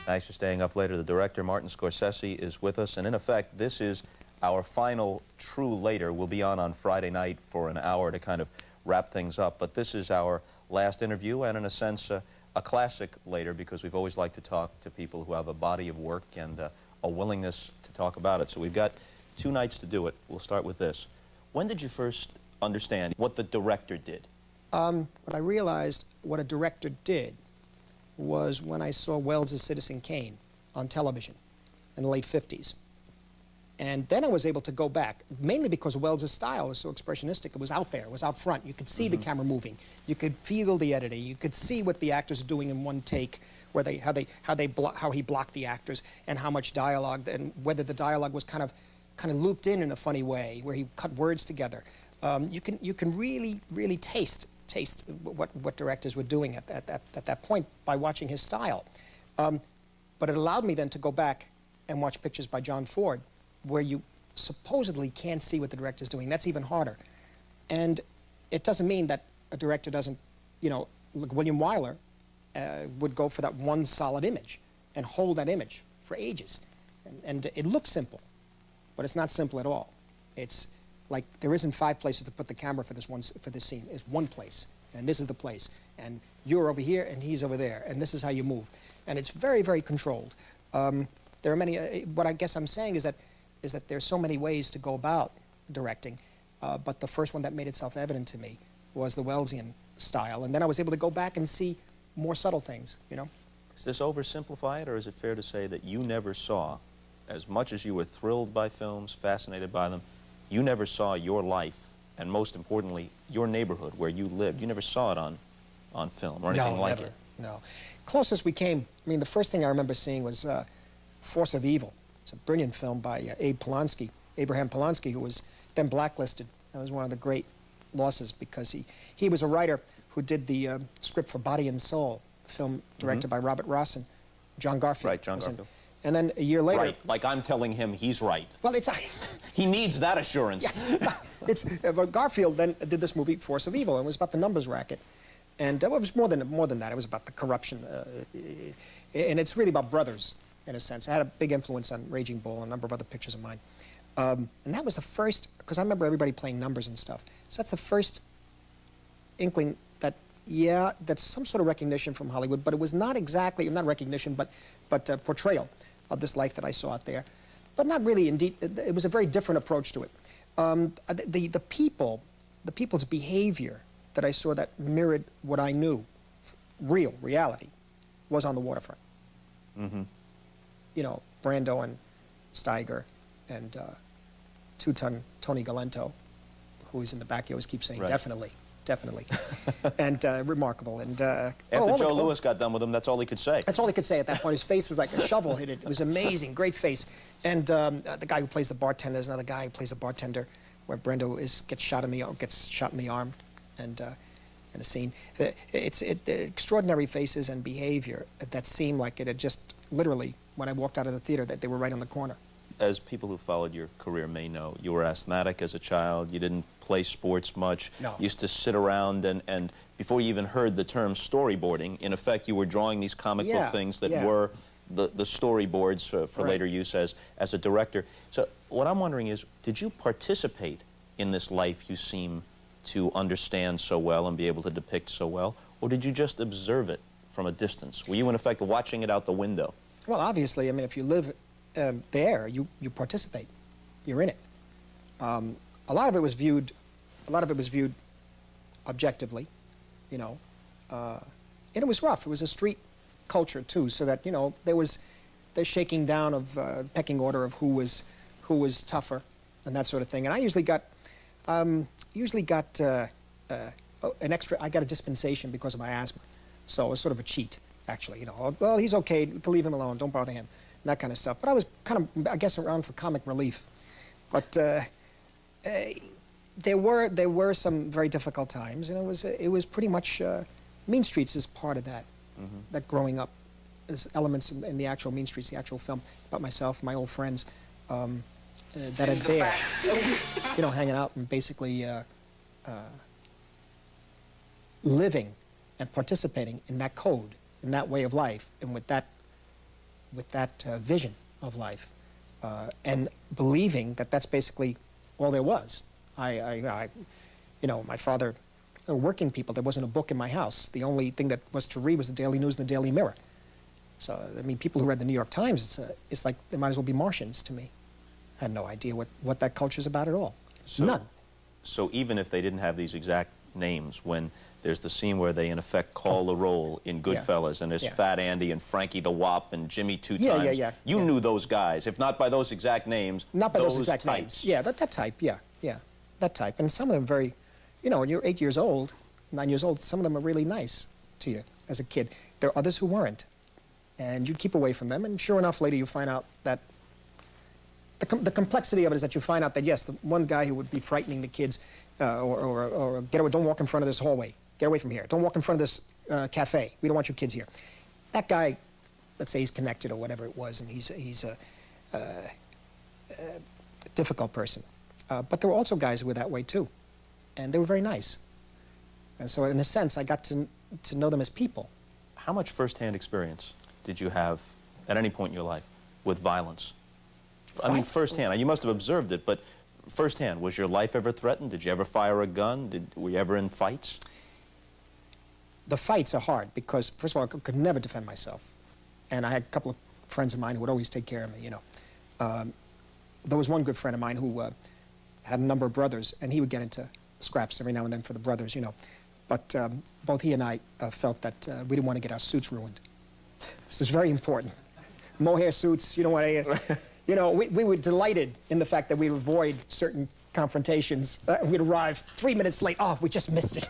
Thanks for staying up later. The director, Martin Scorsese, is with us, and in effect, this is our final true later. We'll be on Friday night for an hour to kind of wrap things up, but this is our last interview, and in a sense, a classic later, because we've always liked to talk to people who have a body of work and a willingness to talk about it. So we've got 2 nights to do it. We'll start with this. When did you first understand what the director did? What I realized what a director did was when I saw Welles' Citizen Kane on television in the late 50s. And then I was able to go back, mainly because Welles' style was so expressionistic. It was out there, it was out front. You could see the camera moving. You could feel the editing. You could see what the actors are doing in one take, where how he blocked the actors, and how much dialogue, and whether the dialogue was kind of looped in a funny way, where he cut words together. You can really taste what directors were doing at that point by watching his style. But it allowed me then to go back and watch pictures by John Ford, where you supposedly can't see what the director's doing. That's even harder. And it doesn't mean that a director doesn't, you know, like William Wyler would go for that one solid image and hold that image for ages. And it looks simple, but it's not simple at all. It's like there isn't 5 places to put the camera for this scene. It's one place, and this is the place. And you're over here, and he's over there, and this is how you move. And it's very, very controlled. There are many, what I guess I'm saying is that there's so many ways to go about directing, but the first one that made itself evident to me was the Wellesian style, and then I was able to go back and see more subtle things, you know? Is this oversimplified, or is it fair to say that you never saw, as much as you were thrilled by films, fascinated by them, you never saw your life, and most importantly, your neighborhood where you lived, you never saw it on film or anything like it? No. Closest we came, I mean, the first thing I remember seeing was Force of Evil. It's a brilliant film by Abraham Polanski, who was then blacklisted. That was one of the great losses, because he was a writer who did the script for Body and Soul, a film directed by Robert Ross and John Garfield. Right, John Garfield. And then a year later... Right, like I'm telling him he's right. Well, it's... He needs that assurance. Yes. Garfield then did this movie, Force of Evil, and it was about the numbers racket. And it was more than that. It was about the corruption. And it's really about brothers, in a sense. It had a big influence on Raging Bull and a number of other pictures of mine. And that was the first, because I remember everybody playing numbers and stuff. So that's the first inkling that, yeah, that's some sort of recognition from Hollywood, but it was not exactly, not recognition, but portrayal of this life that I saw out there. But not really, indeed, it was a very different approach to it. The people's behavior that I saw that mirrored what I knew, reality, was on the waterfront. You know, Brando and Steiger and 2-ton Tony Galento, who is in the back, you always keep saying, definitely. And remarkable. And after Joe Lewis got done with him, that's all he could say. That's all he could say at that point. His face was like a shovel hit it. It was amazing, great face. And the guy who plays the bartender, there's another guy who plays the bartender, where Brando gets shot in the arm, and in a scene. It's extraordinary faces and behavior that seemed like it had just literally, when I walked out of the theater, that they were right on the corner. As people who followed your career may know, you were asthmatic as a child. You didn't play sports much. No. You used to sit around, and before you even heard the term storyboarding, in effect, you were drawing these comic book things that were the storyboards for later use as a director. So what I'm wondering is, did you participate in this life you seem to understand so well and be able to depict so well, or did you just observe it from a distance? Were you, in effect, watching it out the window? Well, obviously, I mean, if you live there, you participate. You're in it. A lot of it was viewed objectively, you know, and it was rough. It was a street culture too, so that, you know, there was the shaking down of pecking order of who was tougher and that sort of thing. And I usually got an extra. I got a dispensation because of my asthma, so it was sort of a cheat, actually. You know, well, he's okay to leave him alone. Don't bother him. And that kind of stuff. But I was kind of, I guess, around for comic relief. But there were some very difficult times, and it was pretty much Mean Streets is part of that. That growing up, there's elements in the actual Mean Streets, the actual film, about myself, my old friends that are there, you know, hanging out and basically living and participating in that code, in that way of life, and with that with that vision of life, and believing that that's basically all there was. You know, my father, working people, there wasn't a book in my house. The only thing that was to read was the Daily News and the Daily Mirror. So, I mean, people who read the New York Times, it's like they might as well be Martians to me. I had no idea what that culture's about at all. So, none. So even if they didn't have these exact names, when there's the scene where they in effect call the roll in Goodfellas, and there's Fat Andy and Frankie the Wop and Jimmy Two Times, you knew those guys, if not by those exact names, not by those exact types. names. Yeah, that type, that type. And some of them very, you know, when you're 8 years old, 9 years old, some of them are really nice to you as a kid. There are others who weren't. And you'd keep away from them, and sure enough, later you find out that the complexity of it is that you find out that, yes, the one guy who would be frightening the kids, or get away, don't walk in front of this hallway, get away from here, don't walk in front of this cafe, we don't want you kids here. That guy, let's say he's connected or whatever it was, and he's a difficult person. But there were also guys who were that way too, and they were very nice. And so in a sense, I got to know them as people. How much first-hand experience did you have at any point in your life with violence? I mean, firsthand. You must have observed it, but firsthand, was your life ever threatened? Did you ever fire a gun? Were you ever in fights? The fights are hard because, first of all, I could never defend myself. And I had a couple of friends of mine who would always take care of me, you know. There was one good friend of mine who had a number of brothers, and he would get into scraps every now and then for the brothers, you know. But both he and I felt that we didn't want to get our suits ruined. This is very important. Mohair suits, you don't want to... You know, we were delighted in the fact that we'd avoid certain confrontations. We'd arrive 3 minutes late. Oh, we just missed it.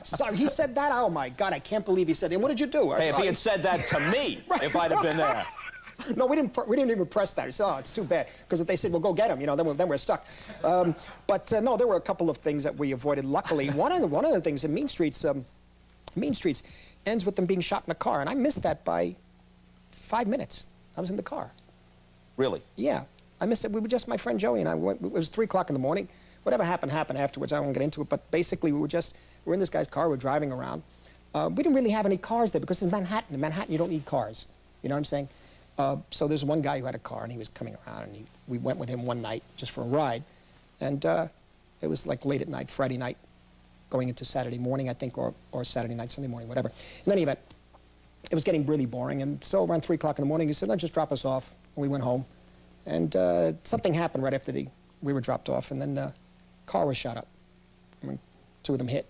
Sorry, he said that? Oh, my God, I can't believe he said that. And what did you do? Hey, if he had said that to me, if I'd have been there. No, we didn't even press that. He said, oh, it's too bad. Because if they said, well, go get him, you know, then we're stuck. No, there were a couple of things that we avoided. Luckily, one of the things in Mean Streets ends with them being shot in a car. And I missed that by 5 minutes. I was in the car. Really? Yeah. I missed it. We were just, my friend Joey and I, it was 3 o'clock in the morning. Whatever happened afterwards. I won't get into it. But basically, we were in this guy's car. We're driving around. We didn't really have any cars there because it's Manhattan. In Manhattan, you don't need cars. You know what I'm saying? So there's one guy who had a car, and he was coming around, and we went with him one night just for a ride. And it was like late at night, Friday night, going into Saturday morning, I think, or Saturday night, Sunday morning, whatever. In any event, it was getting really boring. And so around 3 o'clock in the morning, he said, no, just drop us off. And we went home. And something happened right after we were dropped off, and then the car was shot up. I mean, 2 of them hit.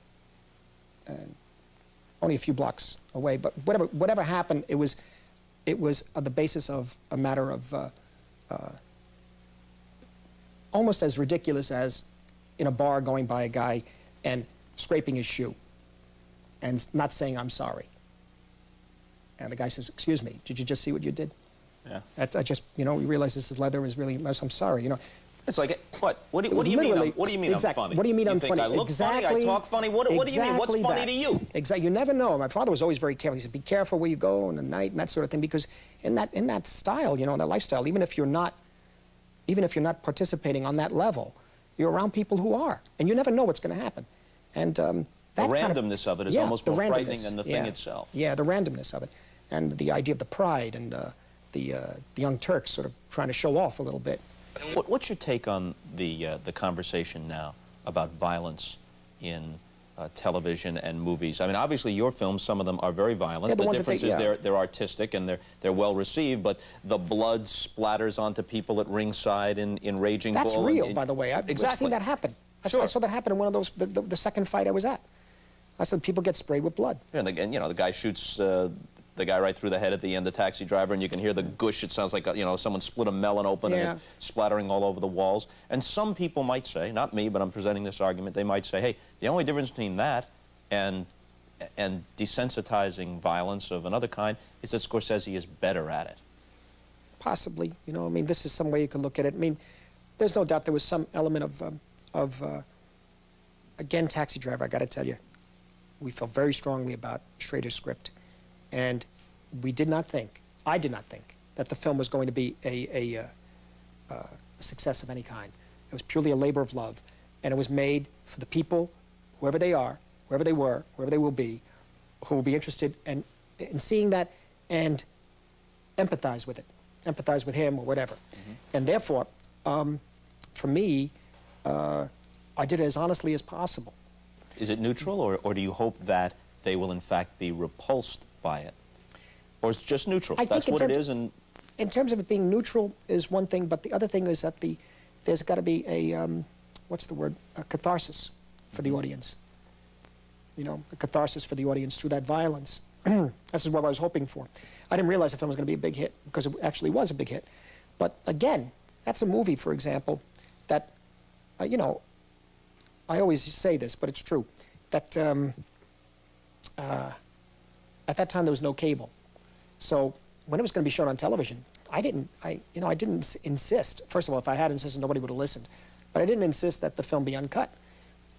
Only a few blocks away. But whatever happened, it was the basis of a matter of almost as ridiculous as in a bar going by a guy and scraping his shoe and not saying, I'm sorry. And the guy says, excuse me, did you just see what you did? Yeah. I just, you know, we realized this leather is really, I'm sorry, you know. It's like, what? What do you mean? What do you mean exactly. I'm funny? What do you mean I'm funny? I look funny? I talk funny? What do you mean? What's funny to you? Exactly. You never know. My father was always very careful. He said, be careful where you go in the night and that sort of thing, because in that style, you know, that lifestyle, even if you're not participating on that level, you're around people who are, and you never know what's going to happen. And the randomness of it is almost more frightening than the thing itself. Yeah, the randomness of it, and the idea of the pride and the Young Turks sort of trying to show off a little bit. What's your take on the conversation now about violence in television and movies? I mean, obviously your films, some of them are very violent. Yeah, the difference is they're artistic and they're well received, but the blood splatters onto people at ringside in Raging Bull. That's real, by the way. I've seen that happen. Sure. I saw that happen in one of those, the second fight I was at. I said people get sprayed with blood. Yeah, and you know, the guy shoots the guy right through the head at the end, the taxi driver, and you can hear the gush. It sounds like, you know, someone split a melon open and it's splattering all over the walls. And some people might say, not me, but I'm presenting this argument, they might say, hey, the only difference between that and desensitizing violence of another kind is that Scorsese is better at it. Possibly. You know, I mean, this is some way you could look at it. I mean, there's no doubt there was some element again, Taxi Driver, I got to tell you, we felt very strongly about Schrader's script. And we did not think, I did not think, that the film was going to be a success of any kind. It was purely a labor of love. And it was made for the people, whoever they are, wherever they were, wherever they will be, who will be interested in seeing that and empathize with it, empathize with him or whatever. And therefore, for me, I did it as honestly as possible. Is it neutral, or do you hope that they will in fact be repulsed by it? Or it's just neutral? That's what it is? And in terms of it being neutral is one thing, but the other thing is that there's got to be a, what's the word, a catharsis for the audience. You know, a catharsis for the audience through that violence. This is what I was hoping for. I didn't realize the film was going to be a big hit, because it actually was a big hit. But again, that's a movie, for example, that, you know, I always say this, but it's true, that at that time there was no cable. So when it was going to be shown on television, I didn't insist. First of all, if I had insisted, nobody would have listened. But I didn't insist that the film be uncut,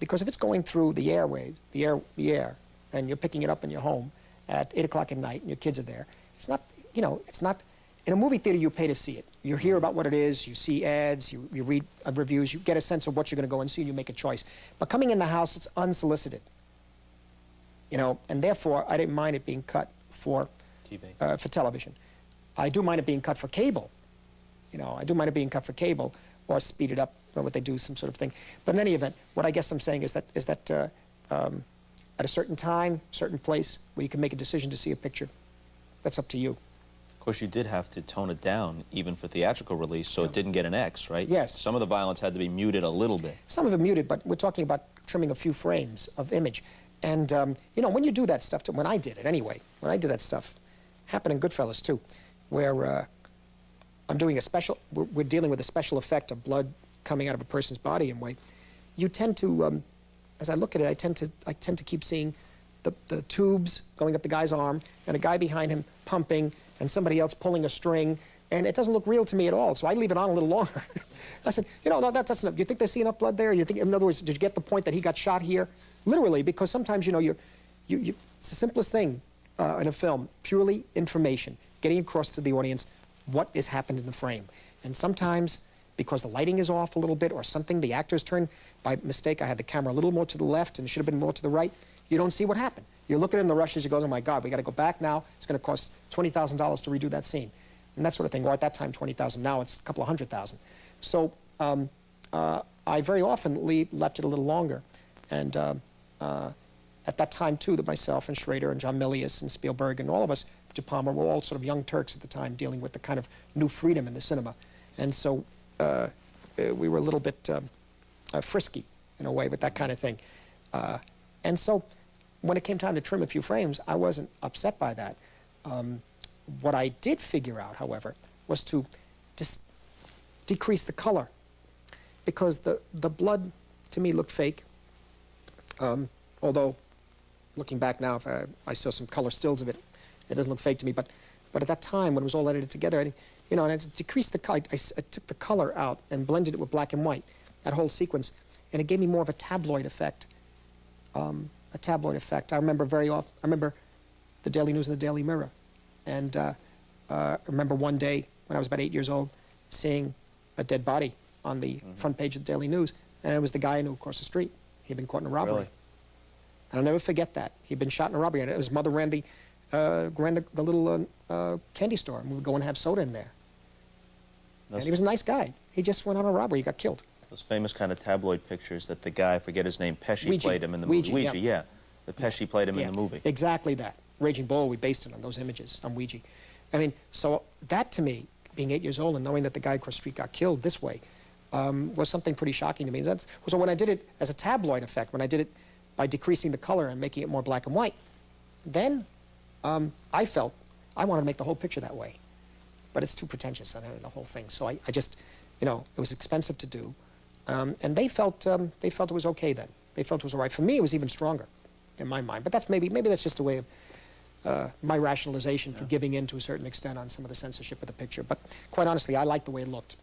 because if it's going through the airwaves, the air, and you're picking it up in your home at 8 o'clock at night, and your kids are there, it's not, you know, it's not. In a movie theater, you pay to see it. You hear about what it is, you see ads, you read reviews, you get a sense of what you're going to go and see, and you make a choice. But coming in the house, it's unsolicited. You know, and therefore, I didn't mind it being cut for TV, for television. I do mind it being cut for cable. You know, I do mind it being cut for cable, or speed it up, or what they do, some sort of thing. But in any event, what I guess I'm saying is that at a certain time, certain place, where you can make a decision to see a picture, that's up to you. Of course, you did have to tone it down, even for theatrical release, so it didn't get an X, right? Yes. Some of the violence had to be muted a little bit. Some of it muted, but we're talking about trimming a few frames of image. And, you know, when you do that stuff, when I did it anyway, when I did that stuff, happened in Goodfellas too, where I'm doing a special, we're dealing with a special effect of blood coming out of a person's body in a way. You tend to, as I look at it, I tend to keep seeing the tubes going up the guy's arm, and a guy behind him pumping, and somebody else pulling a string, and it doesn't look real to me at all, so I leave it on a little longer. I said, you know, no, that's enough. You think they see enough blood there? You think, in other words, did you get the point that he got shot here? Literally, because sometimes, you know, it's the simplest thing in a film, purely information, getting across to the audience what has happened in the frame. And sometimes, because the lighting is off a little bit or something, the actors turn, by mistake, I had the camera a little more to the left and it should have been more to the right, you don't see what happened. You look at it in the rushes, you go, oh my God, we got to go back now. It's going to cost $20,000 to redo that scene. And that sort of thing. Or at that time, $20,000. Now it's a couple of $100,000. So I very often left it a little longer. And at that time, too, that myself and Schrader and John Milius and Spielberg and all of us, De Palma, were all sort of young Turks at the time, dealing with the kind of new freedom in the cinema. And so we were a little bit frisky, in a way, with that kind of thing. And so when it came time to trim a few frames, I wasn't upset by that. What I did figure out, however, was to just decrease the color, because the blood, to me, looked fake. Although, looking back now, if I saw some color stills of it, it doesn't look fake to me. But at that time, when it was all edited together, you know, and I decreased the color. I took the color out and blended it with black and white, that whole sequence, and it gave me more of a tabloid effect. A tabloid effect. I remember I remember the Daily News and the Daily Mirror, and I remember one day when I was about 8 years old, seeing a dead body on the front page of the Daily News, and it was the guy I knew across the street. He'd been caught in a robbery. Really? And I'll never forget that. He'd been shot in a robbery, and his mother ran the little candy store, and we would go and have soda in there. And he was a nice guy. He just went on a robbery. He got killed. Those famous kind of tabloid pictures that the guy, I forget his name, Pesci played him in the movie. Ouija, yeah. The Pesci played him in the movie. Exactly that. Raging Bull, we based it on those images, on Ouija. I mean, so that to me, being 8 years old and knowing that the guy across the street got killed this way, was something pretty shocking to me. So when I did it as a tabloid effect, when I did it by decreasing the color and making it more black and white, then I felt I wanted to make the whole picture that way. But it's too pretentious, the whole thing. So I just, you know, it was expensive to do. And they felt it was okay then. They felt it was all right. For me, it was even stronger in my mind. But that's maybe that's just a way of my rationalization for giving in to a certain extent on some of the censorship of the picture. But quite honestly, I liked the way it looked.